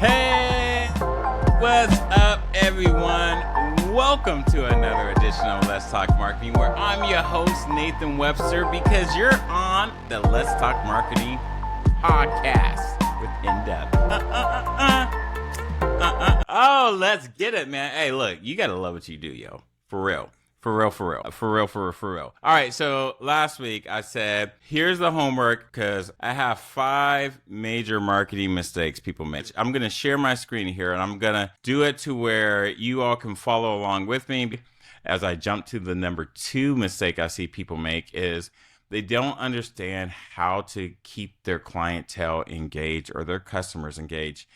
Hey, what's up, everyone? Welcome to another edition of Let's Talk Marketing, where I'm your host, Nathan Webster, because you're on the Let's Talk Marketing podcast with In-Depth. Oh, let's get it, man. Hey, look, you got to love what you do, yo. For real. For real. All right, so last week I said, here's the homework because I have 5 major marketing mistakes people make. I'm going to share my screen here and I'm going to do it to where you all can follow along with me. As I jump to the number 2 mistake I see people make is they don't understand how to keep their clientele engaged or their customers engaged.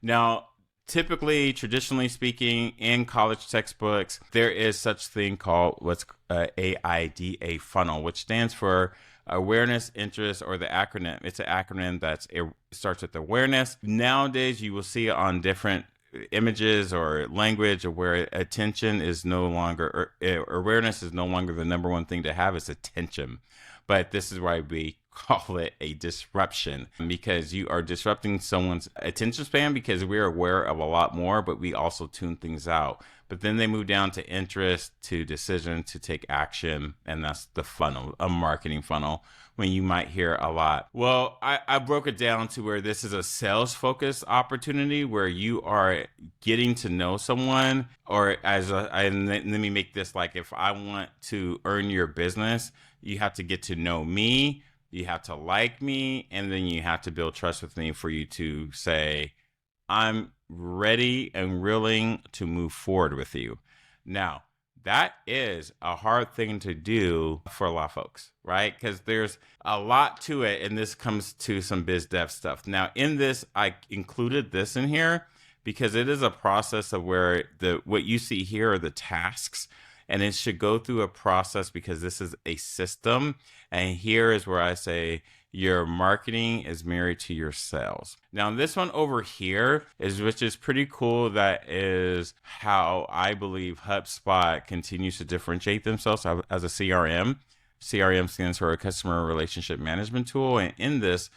Now, typically, traditionally speaking, in college textbooks, there is such thing called what's AIDA funnel, which stands for awareness, interest, or the acronym. It's an acronym that starts with awareness. Nowadays, you will see it on different images or language where attention is no longer, or awareness is no longer the number one thing to have. It's attention. But this is why we call it a disruption, because you are disrupting someone's attention span because we're aware of a lot more, but we also tune things out. But then they move down to interest, to decision, to take action. And that's the funnel, a marketing funnel, when you might hear a lot. Well, I broke it down to where this is a sales focused opportunity where you are getting to know someone, or let me make this like, if I want to earn your business, you have to get to know me. You have to like me, and then you have to build trust with me for you to say, I'm ready and willing to move forward with you. Now, that is a hard thing to do for a lot of folks, right? Because there's a lot to it, and this comes to some biz dev stuff. Now, in this, I included this in here because it is a process of where what you see here are the tasks. And it should go through a process because this is a system. And here is where I say your marketing is married to your sales. Now, this one over here which is pretty cool. That is how I believe HubSpot continues to differentiate themselves as a CRM. CRM stands for a customer relationship management tool. And in this,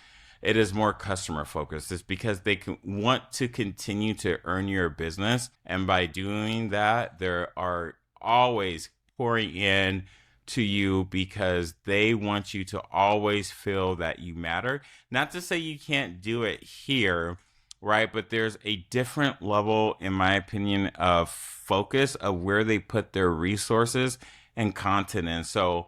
it is more customer focused. It's because they want to continue to earn your business. And by doing that, there are always pouring in to you because they want you to always feel that you matter. Not to say you can't do it here, right? But there's a different level, in my opinion, of focus of where they put their resources and content in. So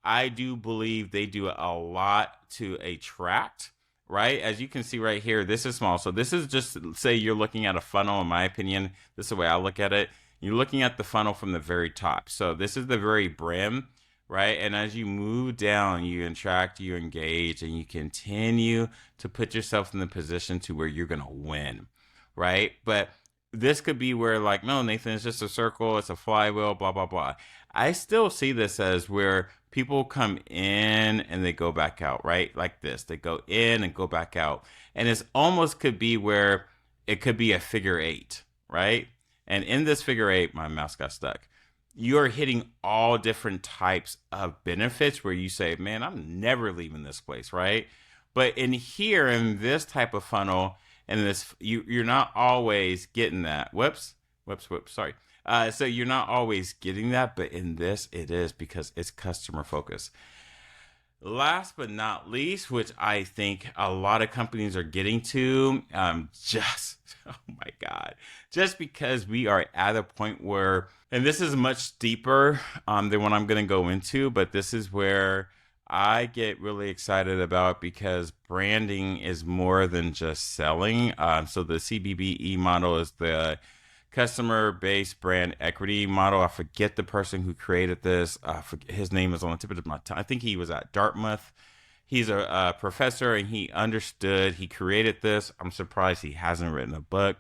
I do believe they do a lot to attract, right? As you can see right here, this is small. So this is just, say you're looking at a funnel, in my opinion. This is the way I look at it. You're looking at the funnel from the very top. So this is the very brim, right? And as you move down, you interact, you engage, and you continue to put yourself in the position to where you're going to win, right? But this could be where like, no, Nathan, it's just a circle. It's a flywheel, blah, blah, blah. I still see this as where people come in and they go back out, right? Like this, they go in and go back out. And it's almost could be where it could be a figure 8, right? And in this figure 8, my mouse got stuck. You're hitting all different types of benefits where you say, man, I'm never leaving this place, right? But in here, in this type of funnel, and this, you're not always getting that. Whoops, sorry. So you're not always getting that, but in this, it is because it's customer focused. Last but not least, which I think a lot of companies are getting to, oh my God, just because we are at a point where, and this is much deeper than what I'm going to go into, but this is where I get really excited about because branding is more than just selling. So the CBBE model is the customer-based brand equity model. I forget the person who created this. His name is on the tip of my tongue. I think he was at Dartmouth. He's a professor and he understood. He created this. I'm surprised he hasn't written a book.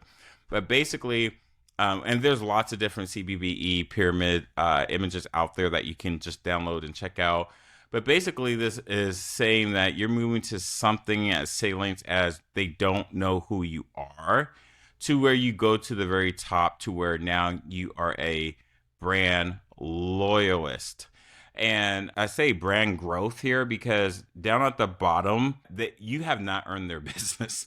But basically, and there's lots of different CBBE pyramid images out there that you can just download and check out. But basically, this is saying that you're moving to something as salient as they don't know who you are, to where you go to the very top, to where now you are a brand loyalist. And I say brand growth here because down at the bottom, that you have not earned their business.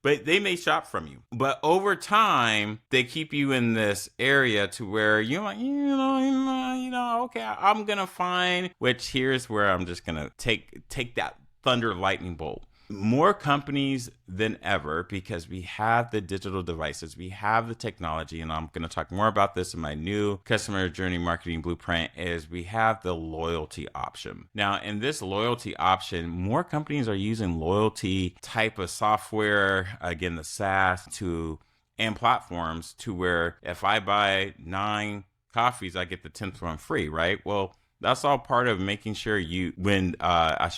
but they may shop from you. But over time, they keep you in this area to where you're like, okay, I'm gonna find. Which here's where I'm just gonna take that thunder lightning bolt. More companies than ever, because we have the digital devices, we have the technology, and I'm going to talk more about this in my new customer journey marketing blueprint, is we have the loyalty option. Now, in this loyalty option, more companies are using loyalty type of software, again, the SaaS and platforms, to where if I buy 9 coffees, I get the 10th one free, right? Well, that's all part of making sure when I'm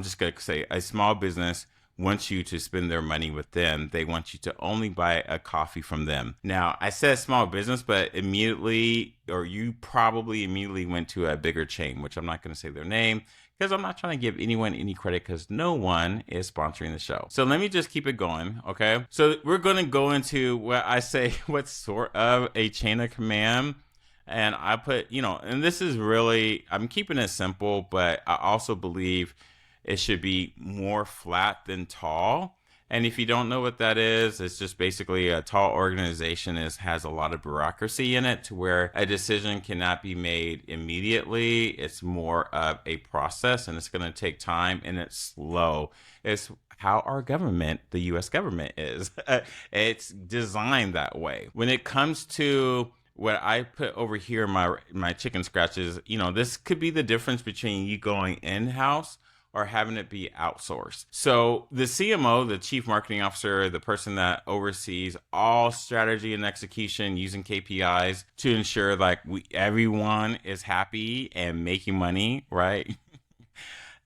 just going to say a small business wants you to spend their money with them. They want you to only buy a coffee from them. Now, I said small business, but you probably immediately went to a bigger chain, which I'm not going to say their name, because I'm not trying to give anyone any credit, because no one is sponsoring the show. So let me just keep it going, okay? So we're going to go into what's sort of a chain of command. And I put, and this is really, I'm keeping it simple, but I also believe it should be more flat than tall. And if you don't know what that is, it's just basically a tall organization has a lot of bureaucracy in it, to where a decision cannot be made immediately. It's more of a process, and it's going to take time, and it's slow. It's how our government, the U.S. government, is. It's designed that way. When it comes to what I put over here, my chicken scratches, this could be the difference between you going in-house or having it be outsourced. So the CMO, the chief marketing officer, the person that oversees all strategy and execution using KPIs to ensure everyone is happy and making money, right?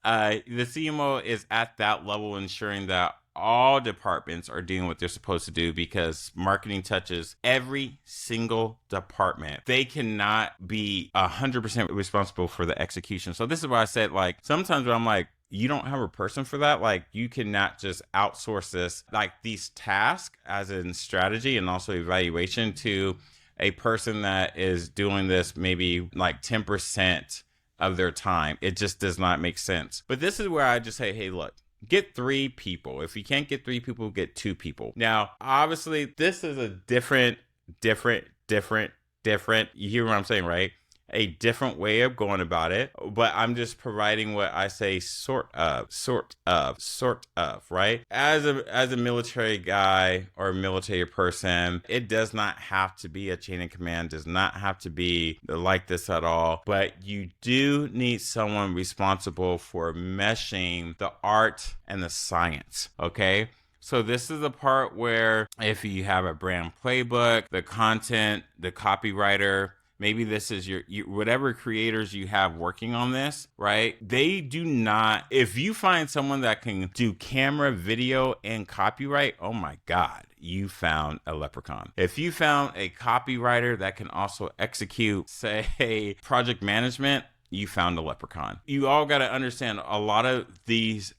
The CMO is at that level, ensuring that all departments are doing what they're supposed to do, because marketing touches every single department. They cannot be 100% responsible for the execution. So this is why I said, sometimes when I'm like, you don't have a person for that. You cannot just outsource this, these tasks as in strategy and also evaluation, to a person that is doing this maybe 10% of their time. It just does not make sense. But this is where I just say, hey, look, get 3 people. If you can't get 3 people, get 2 people. Now, obviously, this is a different. You hear what I'm saying, right? A different way of going about it, but I'm just providing what I say sort of, right? As a military guy or military person, it does not have to be a chain of command, does not have to be like this at all, but you do need someone responsible for meshing the art and the science, okay? So this is the part where if you have a brand playbook, the content, the copywriter, maybe this is your whatever creators you have working on this, right? They do not, if you find someone that can do camera, video, and copyright, oh my God, you found a leprechaun. If you found a copywriter that can also execute, say, project management, you found a leprechaun. You all got to understand, a lot of these,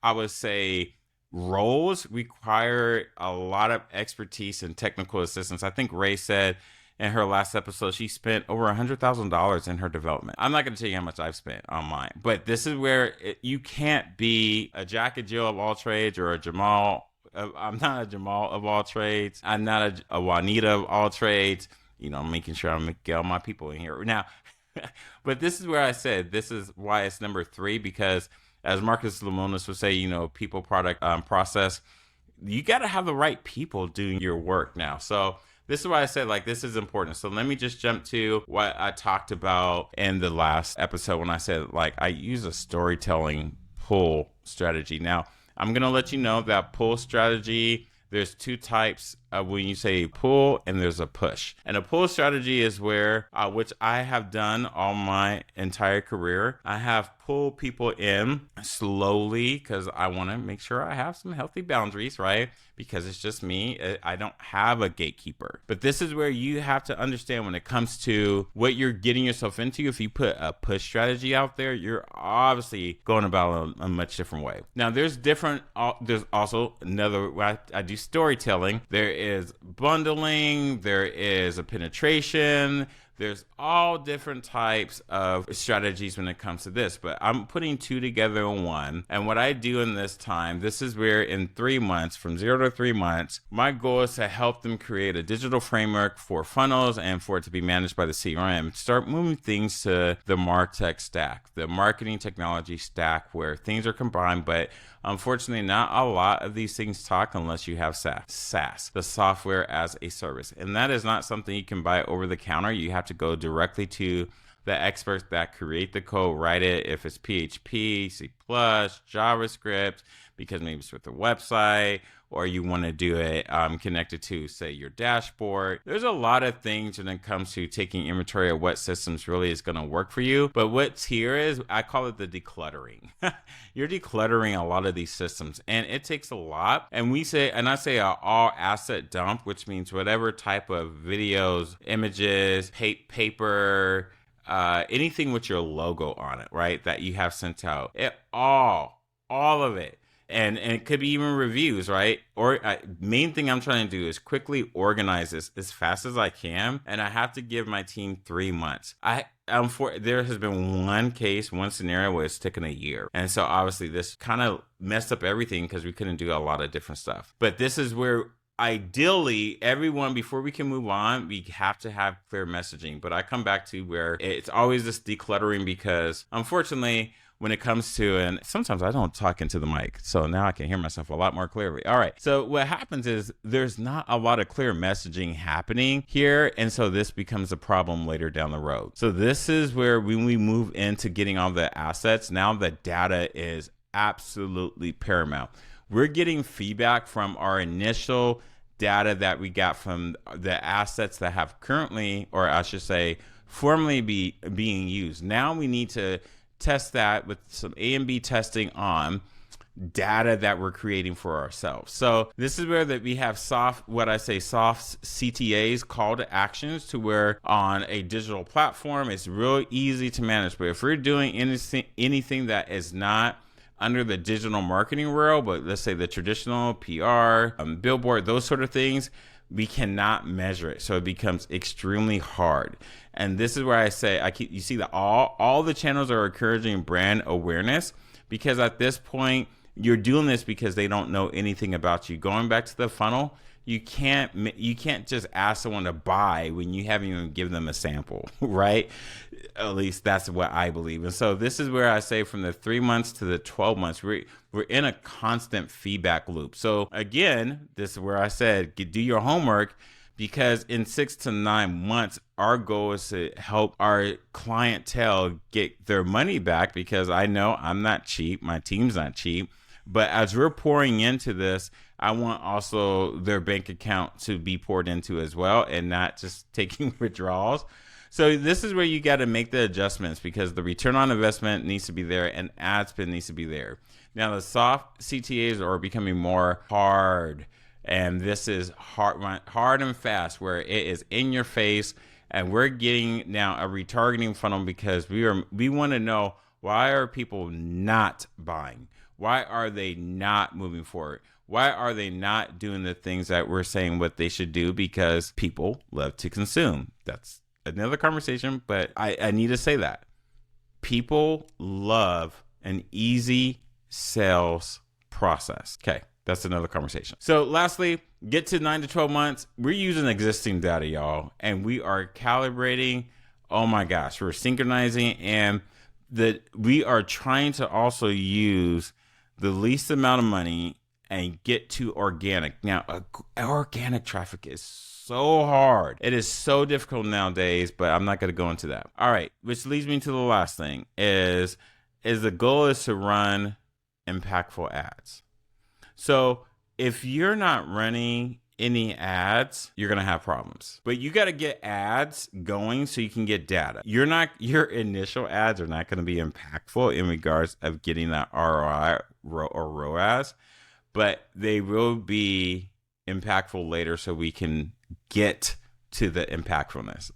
I would say, roles require a lot of expertise and technical assistance. I think Ray said in her last episode, she spent over $100,000 in her development. I'm not going to tell you how much I've spent on mine, but this is where you can't be a Jack and Jill of all trades, or a Jamal. I'm not a Jamal of all trades. I'm not a Juanita of all trades. Making sure I'm get all my people in here now. But this is where I said, this is why it's number 3, because as Marcus Lemonis would say, people, product, process, you got to have the right people doing your work now. So this is why I said, this is important. So let me just jump to what I talked about in the last episode when I said, I use a storytelling pull strategy. Now, I'm going to let you know that pull strategy, there's 2 types of when you say pull, and there's a push. And a pull strategy is where, which I have done all my entire career. I have pulled people in slowly because I want to make sure I have some healthy boundaries, right? Because it's just me. I don't have a gatekeeper. But this is where you have to understand when it comes to what you're getting yourself into. If you put a push strategy out there, you're obviously going about a much different way. Now, there's also another, I do storytelling. There is bundling, there is a penetration, There's all different types of strategies when it comes to this, but I'm putting two together in one. And what I do in this time, this is where in 3 months, from 0 to 3 months, my goal is to help them create a digital framework for funnels and for it to be managed by the CRM. Start moving things to the MarTech stack, the marketing technology stack, where things are combined, but unfortunately, not a lot of these things talk unless you have SaaS, the software as a service. And that is not something you can buy over the counter. You have to go directly to the experts that create the code, write it, if it's PHP, C++, JavaScript, because maybe it's with a website, or you want to do it connected to, say, your dashboard. There's a lot of things when it comes to taking inventory of what systems really is going to work for you. But what's here is, I call it the decluttering. You're decluttering a lot of these systems, and it takes a lot. And I say an all asset dump, which means whatever type of videos, images, paper, anything with your logo on it, right, that you have sent out. All of it. And it could be even reviews, right? Or main thing I'm trying to do is quickly organize this as fast as I can. And I have to give my team 3 months. There has been one scenario where it's taken a year. And so obviously this kind of messed up everything because we couldn't do a lot of different stuff. But this is where ideally, everyone, before we can move on, we have to have clear messaging. But I come back to where it's always this decluttering, because unfortunately, when it comes to, and sometimes I don't talk into the mic, so now I can hear myself a lot more clearly. All right. So what happens is there's not a lot of clear messaging happening here. And so this becomes a problem later down the road. So this is where when we move into getting all the assets, now the data is absolutely paramount. We're getting feedback from our initial data that we got from the assets that have currently, or I should say, formerly being used. Now we need to test that with some A and B testing on data that we're creating for ourselves. So this is where that we have soft CTAs, call to actions, to where on a digital platform, it's real easy to manage. But if we're doing anything that is not under the digital marketing world, but let's say the traditional PR, billboard, those sort of things, we cannot measure it. So it becomes extremely hard. And this is where I say, you see that all the channels are encouraging brand awareness, because at this point, you're doing this because they don't know anything about you. Going back to the funnel, you can't just ask someone to buy when you haven't even given them a sample, right? At least that's what I believe. And so this is where I say, from the 3 months to the 12 months, we're in a constant feedback loop. So again, this is where I said, do your homework, because in 6 to 9 months, our goal is to help our clientele get their money back, because I know I'm not cheap. My team's not cheap. But as we're pouring into this, I want also their bank account to be poured into as well, and not just taking withdrawals. So this is where you got to make the adjustments, because the return on investment needs to be there and ad spend needs to be there. Now, the soft CTAs are becoming more hard, and this is hard and fast, where it is in your face, and we're getting now a retargeting funnel, because we want to know, why are people not buying? Why are they not moving forward? Why are they not doing the things that we're saying what they should do? Because people love to consume. That's another conversation, but I need to say that. People love an easy sales process. Okay, that's another conversation. So lastly, get to 9 to 12 months. We're using existing data, y'all, and we are calibrating. Oh my gosh, we're synchronizing, and we are trying to also use the least amount of money and get to organic. Now, organic traffic is so hard. It is so difficult nowadays, but I'm not going to go into that. All right, which leads me to the last thing is the goal is to run impactful ads. So if you're not running any ads, you're going to have problems. But you got to get ads going so you can get data. Your initial ads are not going to be impactful in regards of getting that ROI or ROAS, but they will be impactful later, so we can get to the impactfulness.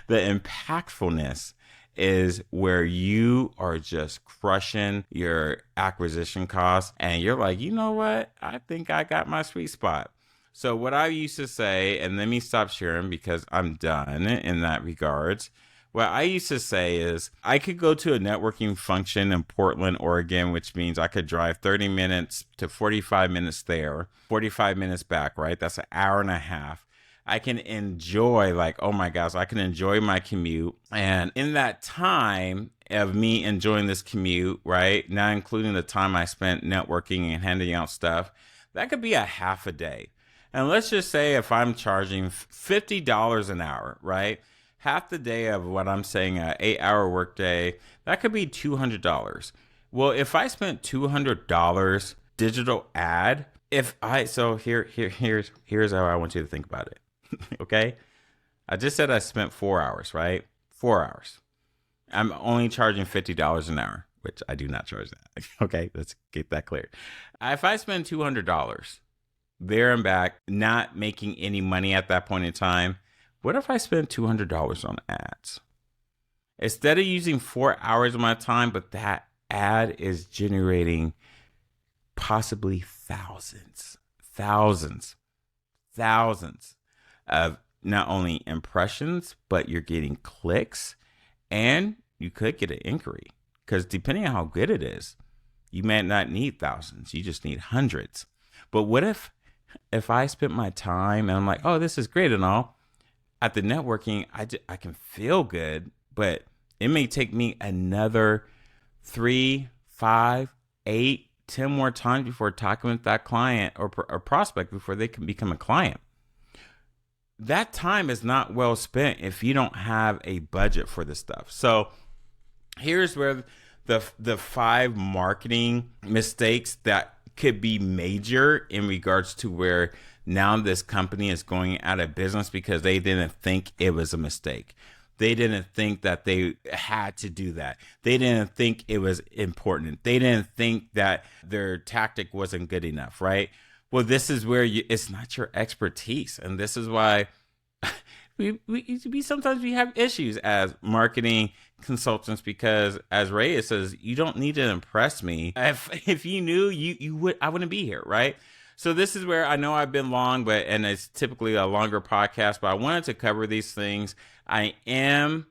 The impactfulness is where you are just crushing your acquisition costs, and you're like, you know what? I think I got my sweet spot. So what I used to say, and let me stop sharing because I'm done in that regards. What I used to say is I could go to a networking function in Portland, Oregon, which means I could drive 30 minutes to 45 minutes there, 45 minutes back, right? That's an hour and a half. I can enjoy, like, oh my gosh, I can enjoy my commute. And in that time of me enjoying this commute, right, not including the time I spent networking and handing out stuff, that could be a half a day. And let's just say if I'm charging $50 an hour, right? Half the day of what I'm saying, an 8-hour workday, that could be $200. Well, if I spent $200 digital ad, here's how I want you to think about it. Okay? I just said I spent 4 hours, right? 4 hours. I'm only charging $50 an hour, which I do not charge that. Okay, let's get that clear. If I spend $200 there and back, not making any money at that point in time, what if I spend $200 on ads? Instead of using 4 hours of my time, but that ad is generating possibly thousands of not only impressions, but you're getting clicks, and you could get an inquiry. Because depending on how good it is, you may not need thousands, you just need hundreds. But what if I spent my time and I'm like, oh, this is great and all, at the networking, I can feel good, but it may take me another 3, 5, 8, 10 more times before talking with that client or prospect before they can become a client. That time is not well spent if you don't have a budget for this stuff. So here's where the 5 marketing mistakes that could be major in regards to where now this company is going out of business because they didn't think it was a mistake. They didn't think that they had to do that. They didn't think it was important. They didn't think that their tactic wasn't good enough, right? Well, this is where it's not your expertise. And this is why we sometimes we have issues as marketing consultants, because as Ray says, you don't need to impress me. If you knew, I wouldn't be here, right? So this is where I know I've been long, and it's typically a longer podcast, but I wanted to cover these things. I am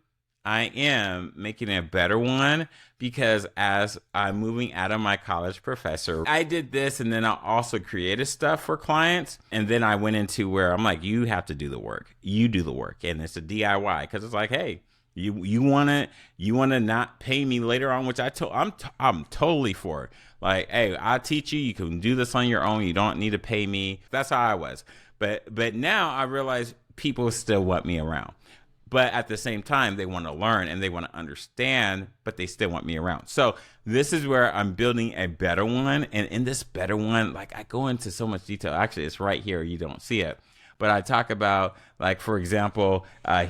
making a better one because as I'm moving out of my college professor, I did this, and then I also created stuff for clients. And then I went into where I'm like, you have to do the work. You do the work. And it's a DIY because it's like, hey, you want to not pay me later on, which I'm totally for it. Like, hey, I teach you. You can do this on your own. You don't need to pay me. That's how I was. But now I realize people still want me around. But at the same time, they want to learn and they want to understand, but they still want me around. So this is where I'm building a better one. And in this better one, like I go into so much detail. Actually, it's right here. You don't see it. But I talk about, like, for example, I'll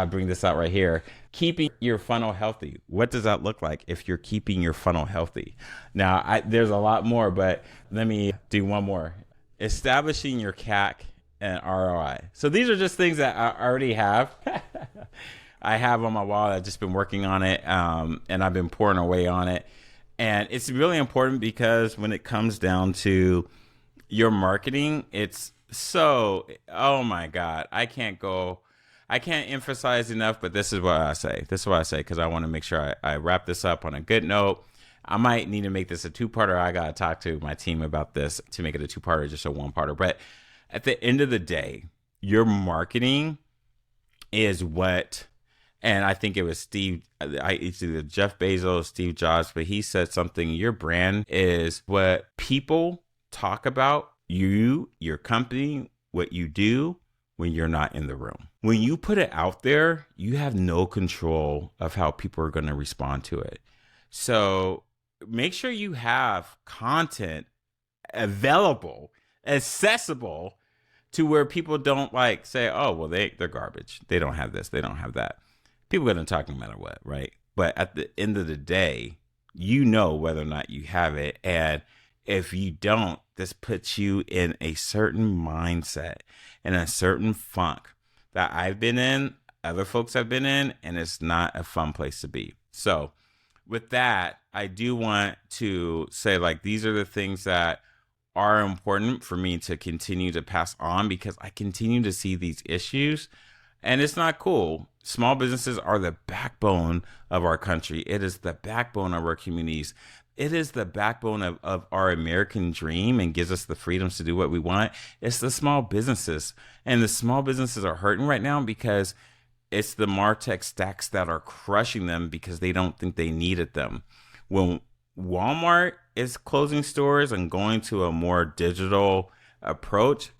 bring this out right here. Keeping your funnel healthy. What does that look like if you're keeping your funnel healthy? Now, there's a lot more, but let me do one more. Establishing your CAC and ROI. So these are just things that I already have. I have on my wall. I've just been working on it, and I've been pouring away on it. And it's really important because when it comes down to your marketing, oh my God, I can't emphasize enough, but this is what I say. Because I want to make sure I wrap this up on a good note. I might need to make this a 2-parter. I got to talk to my team about this to make it a 2-parter, just a 1-parter. But at the end of the day, your marketing is what, and I think it was it's either Jeff Bezos, Steve Jobs, but he said something, your brand is what people talk about you, your company, what you do when you're not in the room. When you put it out there, you have no control of how people are going to respond to it. So make sure you have content available, accessible, to where people don't like say, oh, well, they're garbage. They don't have this. They don't have that. People are going to talk no matter what, right? But at the end of the day, you know whether or not you have it. And if you don't, this puts you in a certain mindset and a certain funk that I've been in, other folks have been in, and it's not a fun place to be. So with that, I do want to say, like, these are the things that are important for me to continue to pass on because I continue to see these issues and it's not cool. Small businesses are the backbone of our country. It is the backbone of our communities. It is the backbone of our American dream and gives us the freedoms to do what we want. It's the small businesses. And the small businesses are hurting right now because it's the MarTech stacks that are crushing them because they don't think they needed them. When Walmart is closing stores and going to a more digital approach,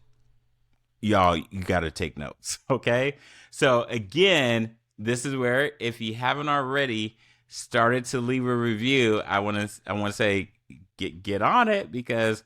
y'all, you got to take notes, okay? So again, this is where, if you haven't already started to leave a review, I want to say get on it because,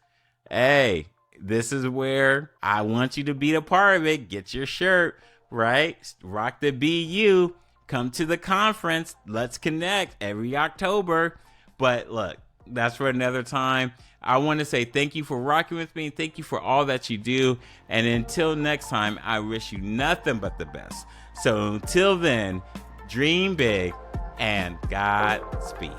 hey, this is where I want you to be a part of it. Get your shirt, right? Rock the BU. Come to the conference. Let's connect every October. But look, that's for another time. I want to say thank you for rocking with me. Thank you for all that you do. And until next time, I wish you nothing but the best. So until then, dream big and Godspeed.